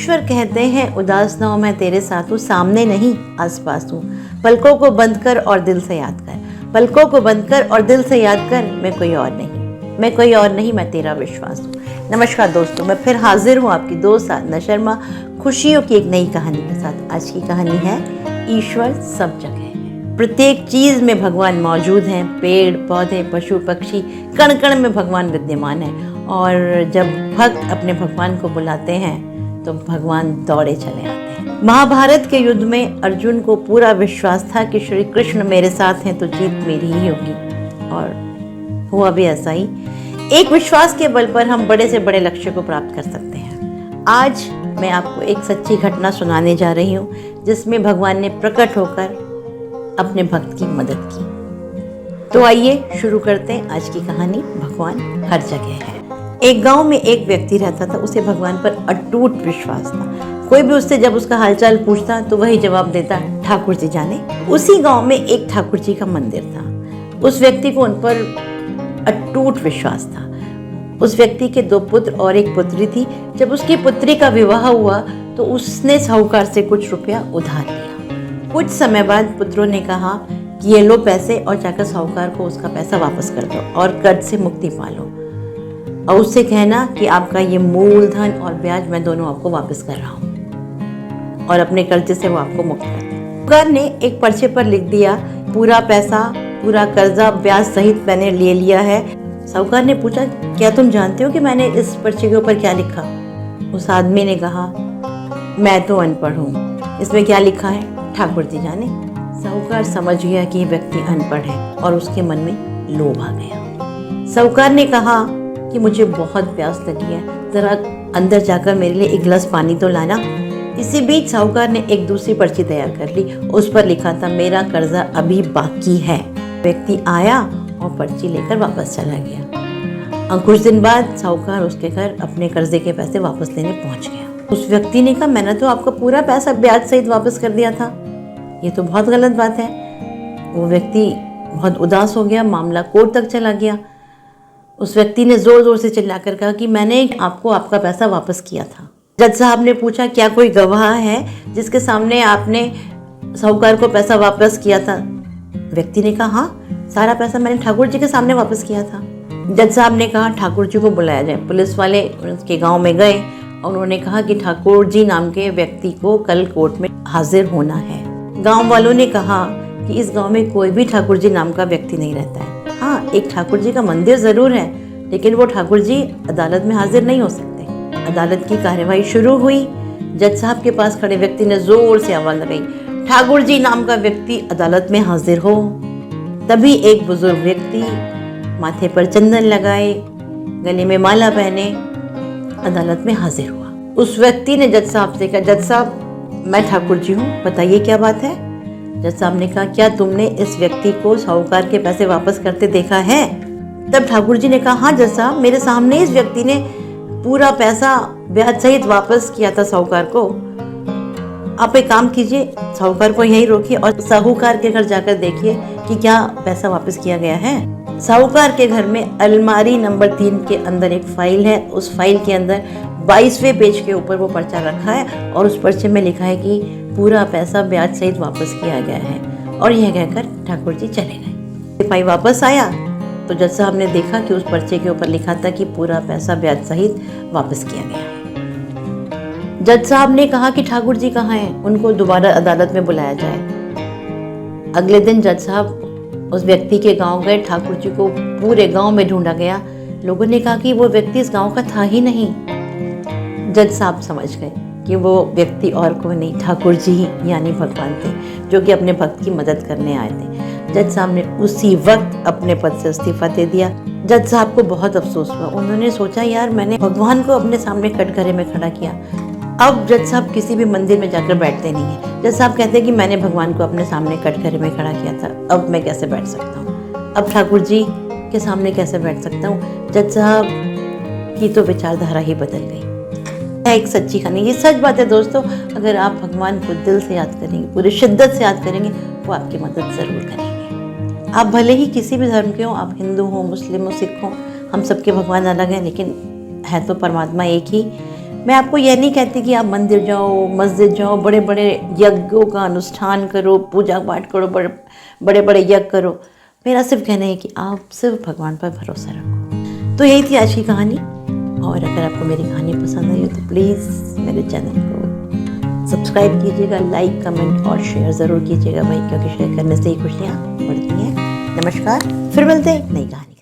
ईश्वर कहते हैं उदास ना हो मैं तेरे साथ हूँ, सामने नहीं आसपास हूँ। पलकों को बंद कर और दिल से याद कर, पलकों को बंद कर और दिल से याद कर, मैं कोई और नहीं, मैं तेरा विश्वास हूँ। नमस्कार दोस्तों, मैं फिर हाजिर हूँ आपकी दोस्त साधना शर्मा, खुशियों की एक नई कहानी के साथ। आज की कहानी है ईश्वर सब जगह है। प्रत्येक चीज में भगवान मौजूद हैं। पेड़ पौधे पशु पक्षी, कण कण में भगवान विद्यमान है। और जब भक्त अपने भगवान को बुलाते हैं तो भगवान दौड़े चले आते हैं। महाभारत के युद्ध में अर्जुन को पूरा विश्वास था कि श्री कृष्ण मेरे साथ हैं तो जीत मेरी ही होगी, और हुआ भी ऐसा ही। एक विश्वास के बल पर हम बड़े से बड़े लक्ष्य को प्राप्त कर सकते हैं। आज मैं आपको एक सच्ची घटना सुनाने जा रही हूँ जिसमें भगवान ने प्रकट होकर अपने भक्त की मदद की। तो आइए शुरू करते हैं आज की कहानी। भगवान हर जगह है। एक गांव में एक व्यक्ति रहता था। उसे भगवान पर अटूट विश्वास था। कोई भी उससे जब उसका हालचाल पूछता तो वही जवाब देता, ठाकुर जी जाने। उसी गांव में एक ठाकुर जी का मंदिर था। उस व्यक्ति को उन पर अटूट विश्वास था। उस व्यक्ति के 2 पुत्र और 1 पुत्री थी। जब उसकी पुत्री का विवाह हुआ तो उसने साहूकार से कुछ रुपया उधार लिया। कुछ समय बाद पुत्रों ने कहा कि ये लो पैसे और जाकर साहूकार को उसका पैसा वापस कर दो और कर्ज से मुक्ति पालो, और उससे कहना कि आपका ये मूलधन और ब्याज मैं दोनों आपको वापस कर रहा हूँ, और अपने कर्जे से वो आपको मुक्त कर दे। साहूकार ने एक पर्चे पर लिख दिया, पूरा पैसा पूरा कर्जा ब्याज सहित मैंने ले लिया है। साहूकार ने पूछा, क्या तुम जानते हो कि मैंने इस पर्चे के ऊपर क्या लिखा? उस आदमी ने कहा, मैं तो अनपढ़ हूँ, इसमें क्या लिखा है? ठाकुर जी जाने। साहूकार समझ गया कि ये व्यक्ति अनपढ़ है और उसके मन में लोभ आ गया। साहूकार ने कहा कि मुझे बहुत प्यास लगी है, जरा अंदर जाकर मेरे लिए एक गिलास पानी तो लाना। इसी बीच साहूकार ने एक दूसरी पर्ची तैयार कर ली। उस पर लिखा था, मेरा कर्जा अभी बाकी है। व्यक्ति आया और पर्ची लेकर वापस चला गया। और कुछ दिन बाद साहूकार उसके घर अपने कर्जे के पैसे वापस लेने पहुंच गया। उस व्यक्ति ने कहा, मैंने तो आपका पूरा पैसा ब्याज सहित वापस कर दिया था, ये तो बहुत गलत बात है। वो व्यक्ति बहुत उदास हो गया। मामला कोर्ट तक चला गया। उस व्यक्ति ने जोर जोर से चिल्लाकर कहा कि मैंने आपको आपका पैसा वापस किया था। जज साहब ने पूछा, क्या कोई गवाह है जिसके सामने आपने साहूकार को पैसा वापस किया था? व्यक्ति ने कहा, हाँ, सारा पैसा मैंने ठाकुर जी के सामने वापस किया था। जज साहब ने कहा, ठाकुर जी को बुलाया जाए। पुलिस वाले उसके गांव में गए और उन्होंने कहा कि ठाकुर जी नाम के व्यक्ति को कल कोर्ट में हाजिर होना है। गांव वालों ने कहा कि इस गांव में कोई भी ठाकुर जी नाम का व्यक्ति नहीं रहता है। हाँ, एक ठाकुर जी का मंदिर जरूर है, लेकिन वो ठाकुर जी अदालत में हाजिर नहीं हो सकते। अदालत की कार्यवाही शुरू हुई। जज साहब के पास खड़े व्यक्ति ने जोर से आवाज लगाई, ठाकुर जी नाम का व्यक्ति अदालत में हाजिर हो। तभी एक बुजुर्ग व्यक्ति माथे पर चंदन लगाए, गले में माला पहने अदालत में हाजिर हुआ। उस व्यक्ति ने जज साहब से कहा, जज साहब, मैं ठाकुर जी हूँ, बताइए क्या बात है? जज साहब ने कहा, क्या तुमने इस व्यक्ति को साहूकार के पैसे वापस करते देखा है? तब ठाकुर जी ने कहा, हाँ जज साहब, मेरे सामने इस व्यक्ति ने पूरा पैसा ब्याज सहित वापस किया था साहूकार को। आप एक काम कीजिए, साहूकार को यहीं रोकिए और साहूकार के घर जाकर देखिए कि क्या पैसा वापस किया गया है। साहूकार के घर में अलमारी नंबर 3 के अंदर एक फाइल है। उस फाइल के अंदर 22वें पेज के ऊपर वो पर्चा रखा है और उस पर्चे में लिखा है कि पूरा पैसा ब्याज सहित वापस किया गया है। और यह कहकर ठाकुर जी चले गए। सिपाही वापस आया तो जज साहब ने देखा कि उस पर्चे के ऊपर लिखा था कि पूरा पैसा ब्याज सहित वापस किया गया है। जज साहब ने कहा कि ठाकुर जी कहाँ हैं, उनको दोबारा अदालत में बुलाया जाए। अगले दिन जज साहब उस व्यक्ति के गांव गए। ठाकुर जी को पूरे गांव में ढूंढा गया। लोगों ने कहा कि वो व्यक्ति इस गांव का था ही नहीं। जज साहब समझ गए कि वो व्यक्ति और कोई नहीं, ठाकुर जी ही यानी भगवान थे, जो कि अपने भक्त की मदद करने आए थे। जज साहब ने उसी वक्त अपने पद से इस्तीफा दे दिया। जज साहब को बहुत अफसोस हुआ। उन्होंने सोचा, यार, मैंने भगवान को अपने सामने कटघरे में खड़ा किया। अब जज साहब किसी भी मंदिर में जाकर बैठते नहीं है। जज साहब कहते हैं कि मैंने भगवान को अपने सामने कटघरे में खड़ा किया था, अब मैं कैसे बैठ सकता हूँ? अब ठाकुर जी के सामने कैसे बैठ सकता हूँ? जज साहब की तो विचारधारा ही बदल गई। एक सच्ची कहानी, ये सच बात है दोस्तों। अगर आप भगवान को दिल से याद करेंगे, पूरी शिद्दत से याद करेंगे, वो आपकी मदद ज़रूर करेंगे। आप भले ही किसी भी धर्म के हो, आप हिंदू हो, मुस्लिम हो, सिख हो, हम सबके भगवान अलग हैं, लेकिन है तो परमात्मा एक ही। मैं आपको यह नहीं कहती कि आप मंदिर जाओ, मस्जिद जाओ, बड़े बड़े यज्ञों का अनुष्ठान करो, पूजा पाठ करो, बड़े बड़े यज्ञ करो। मेरा सिर्फ कहना है कि आप सिर्फ भगवान पर भरोसा रखो। तो यही थी आज की कहानी, और अगर आपको मेरी कहानी पसंद आई हो तो प्लीज़ मेरे चैनल को सब्सक्राइब कीजिएगा, लाइक, कमेंट और शेयर ज़रूर कीजिएगा भाई, क्योंकि शेयर करने से ही खुशियाँ बढ़ती हैं। नमस्कार, फिर मिलते हैं नई कहानी।